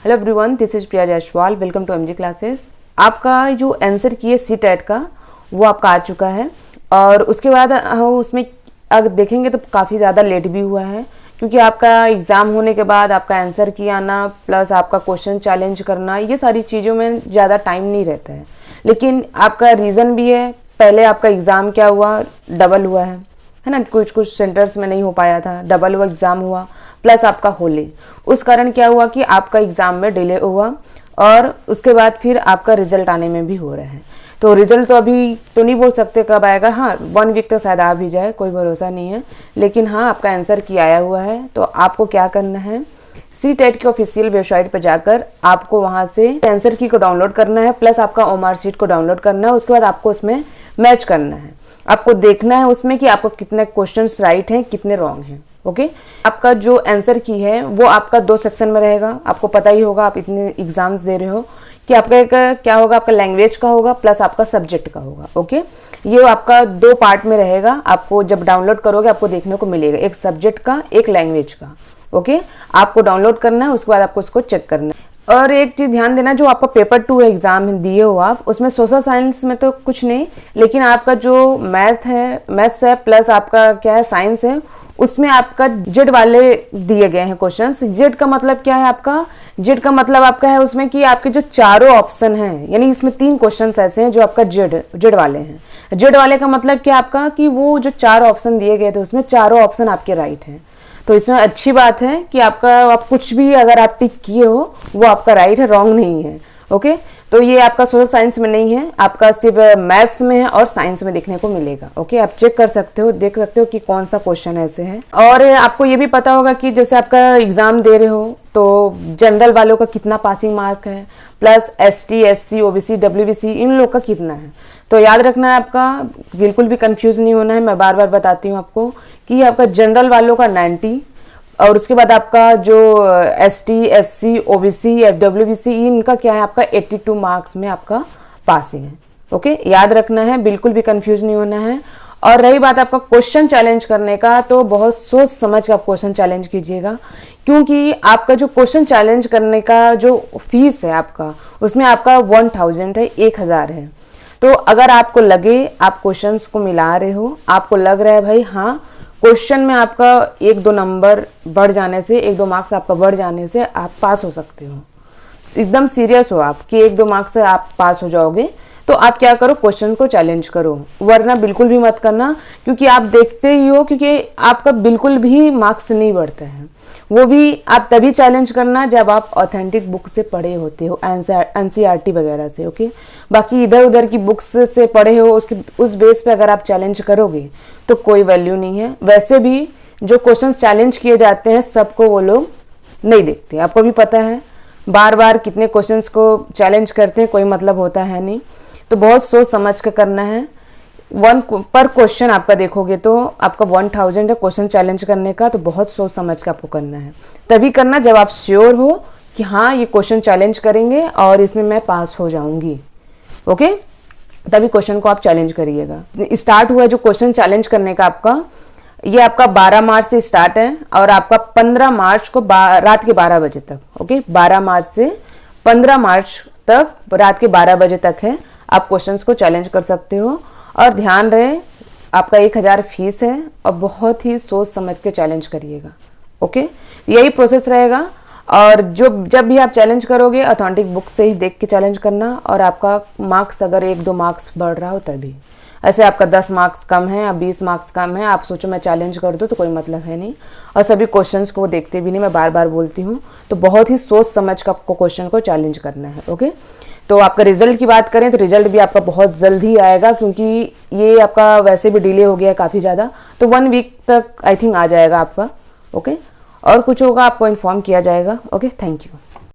Hello everyone, this is Priya Jaiswal. Welcome to MG classes. आपका जो answer की है सी टेट का वो आपका आ चुका है और उसके बाद उसमें अगर देखेंगे तो काफ़ी ज़्यादा लेट भी हुआ है, क्योंकि आपका एग्ज़ाम होने के बाद आपका आंसर की आना प्लस आपका क्वेश्चन चैलेंज करना, ये सारी चीज़ों में ज़्यादा टाइम नहीं रहता है। लेकिन आपका रीज़न भी है, पहले आपका एग्ज़ाम क्या हुआ, डबल हुआ है ना, कुछ कुछ सेंटर्स में नहीं हो पाया था, डबल हुआ एग्ज़ाम हुआ प्लस आपका होली, उस कारण क्या हुआ कि आपका एग्ज़ाम में डिले हुआ और उसके बाद फिर आपका रिजल्ट आने में भी हो रहा है। तो रिजल्ट तो अभी तो नहीं बोल सकते कब आएगा, हाँ 1 वीक तक शायद आ भी जाए, कोई भरोसा नहीं है। लेकिन हाँ, आपका आंसर की आया हुआ है। तो आपको क्या करना है, सी टेट की ऑफिशियल वेबसाइट पर जाकर आपको वहाँ से आंसर की को डाउनलोड करना है प्लस आपका ओमार शीट को डाउनलोड करना है। उसके बाद आपको उसमें मैच करना है, आपको देखना है उसमें कि आपको कितने क्वेश्चंस राइट हैं कितने रॉन्ग हैं। ओके, आपका जो आंसर की है वो आपका 2 सेक्शन में रहेगा। आपको पता ही होगा, आप इतने एग्जाम्स दे रहे हो कि आपका एक क्या होगा, आपका लैंग्वेज का होगा प्लस आपका सब्जेक्ट का होगा। ओके, ये आपका 2 पार्ट में रहेगा। आपको जब डाउनलोड करोगे आपको देखने को मिलेगा, एक सब्जेक्ट का एक लैंग्वेज का। ओके, आपको डाउनलोड करना है, उसके बाद आपको उसको चेक करना है। और एक चीज़ ध्यान देना, जो आपका पेपर 2 एग्जाम दिए हो आप, उसमें सोशल साइंस में तो कुछ नहीं, लेकिन आपका जो मैथ्स है प्लस आपका क्या है साइंस है, उसमें आपका जेड वाले दिए गए हैं क्वेश्चंस। जेड का मतलब क्या है, आपका जेड का मतलब आपका है उसमें कि आपके जो चारों ऑप्शन हैं, यानी इसमें 3 क्वेश्चंस ऐसे हैं जो आपका जेड वाले हैं। जेड वाले का मतलब क्या आपका कि वो जो 4 ऑप्शन दिए गए थे उसमें चारों ऑप्शन आपके राइट हैं। तो इसमें अच्छी बात है कि आपका आप कुछ भी अगर आप टिक किए हो वो आपका राइट है, रॉन्ग नहीं है। ओके, तो ये आपका सोशल साइंस में नहीं है, आपका सिर्फ मैथ्स में है और साइंस में देखने को मिलेगा। ओके, आप चेक कर सकते हो, देख सकते हो कि कौन सा क्वेश्चन ऐसे है। और आपको ये भी पता होगा कि जैसे आपका एग्जाम दे रहे हो तो जनरल वालों का कितना पासिंग मार्क है, plus ST SC OBC WBC इन लोग का कितना है। तो याद रखना है, आपका बिल्कुल भी कंफ्यूज नहीं होना है। मैं बार बार बताती हूँ आपको कि आपका जनरल वालों का 90 और उसके बाद आपका जो ST SC OBC WBC इनका क्या है, आपका 82 मार्क्स में आपका पासिंग है। ओके, याद रखना है, बिल्कुल भी कंफ्यूज नहीं होना है। और रही बात आपका क्वेश्चन चैलेंज करने का, तो बहुत सोच समझ कर आप क्वेश्चन चैलेंज कीजिएगा, क्योंकि आपका जो क्वेश्चन चैलेंज करने का जो फीस है आपका, उसमें आपका 1000 है, 1000 है। तो अगर आपको लगे आप क्वेश्चंस को मिला रहे हो, आपको लग रहा है भाई हाँ क्वेश्चन में आपका 1-2 नंबर बढ़ जाने से, 1-2 मार्क्स आपका बढ़ जाने से आप पास हो सकते हो, एकदम सीरियस हो आप कि 1-2 मार्क्स से आप पास हो जाओगे, तो आप क्या करो, क्वेश्चन को चैलेंज करो। वरना बिल्कुल भी मत करना, क्योंकि आप देखते ही हो क्योंकि आपका बिल्कुल भी मार्क्स नहीं बढ़ते हैं। वो भी आप तभी चैलेंज करना जब आप ऑथेंटिक बुक से पढ़े होते हो, NCERT वगैरह से। ओके, बाकी इधर उधर की बुक्स से पढ़े हो उस बेस पे अगर आप चैलेंज करोगे तो कोई वैल्यू नहीं है। वैसे भी जो क्वेश्चन चैलेंज किए जाते हैं सबको वो लोग नहीं देखते, आपको भी पता है। बार बार कितने क्वेश्चंस को चैलेंज करते हैं, कोई मतलब होता है नहीं। तो बहुत सोच समझ कर करना है। 1 पर क्वेश्चन आपका देखोगे तो आपका 1000 है क्वेश्चन चैलेंज करने का, तो बहुत सोच समझ कर आपको करना है। तभी करना जब आप श्योर हो कि हाँ ये क्वेश्चन चैलेंज करेंगे और इसमें मैं पास हो जाऊंगी। ओके, तभी क्वेश्चन को आप चैलेंज करिएगा। स्टार्ट हुआ जो क्वेश्चन चैलेंज करने का आपका, ये आपका 12 मार्च से स्टार्ट है और आपका 15 मार्च को रात के 12 बजे तक। ओके, 12 मार्च से 15 मार्च तक रात के 12 बजे तक है, आप क्वेश्चंस को चैलेंज कर सकते हो। और ध्यान रहे, आपका 1000 फीस है और बहुत ही सोच समझ के चैलेंज करिएगा। ओके, यही प्रोसेस रहेगा। और जब भी आप चैलेंज करोगे ऑथेंटिक बुक से ही देख के चैलेंज करना, और आपका मार्क्स अगर 1-2 मार्क्स बढ़ रहा हो तभी। ऐसे आपका 10 मार्क्स कम है या 20 मार्क्स कम है, आप सोचो मैं चैलेंज कर दूँ तो कोई मतलब है नहीं। और सभी क्वेश्चंस को देखते भी नहीं, मैं बार बार बोलती हूँ। तो बहुत ही सोच समझ कर आपको क्वेश्चन को चैलेंज करना है। ओके, तो आपका रिजल्ट की बात करें तो रिजल्ट भी आपका बहुत जल्द ही आएगा, क्योंकि ये आपका वैसे भी डिले हो गया है काफ़ी ज़्यादा। तो 1 वीक तक आई थिंक आ जाएगा आपका। ओके, और कुछ होगा आपको इन्फॉर्म किया जाएगा। Okay, thank you.